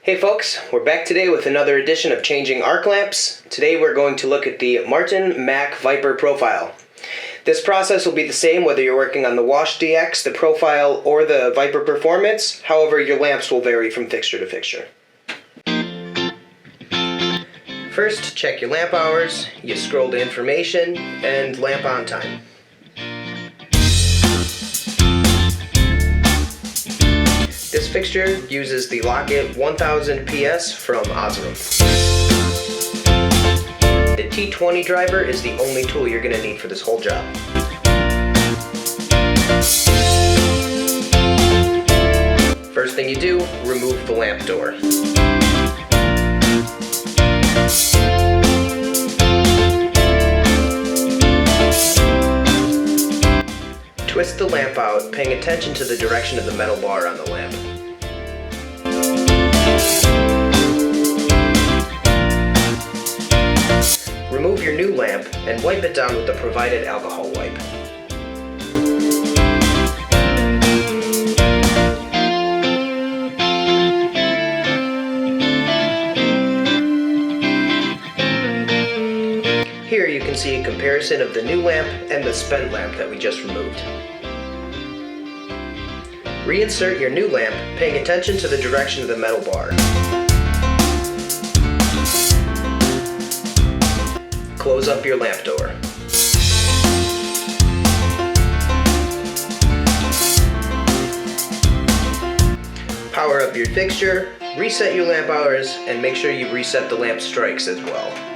Hey folks, we're back today with another edition of Changing Arc Lamps. Today we're going to look at the Martin Mac Viper Profile. This process will be the same whether you're working on the Wash DX, the Profile, or the Viper Performance. However, your lamps will vary from fixture to fixture. First, check your lamp hours, you scroll to information, and lamp on time. This fixture uses the Lok-it 1000 PS from Osram. The T20 driver is the only tool you're going to need for this whole job. First thing you do, remove the lamp door. Twist the lamp out, paying attention to the direction of the metal bar on the lamp. Remove your new lamp and wipe it down with the provided alcohol wipe. Here you can see a comparison of the new lamp and the spent lamp that we just removed. Reinsert your new lamp, paying attention to the direction of the metal bar. Close up your lamp door. Power up your fixture, reset your lamp hours, and make sure you reset the lamp strikes as well.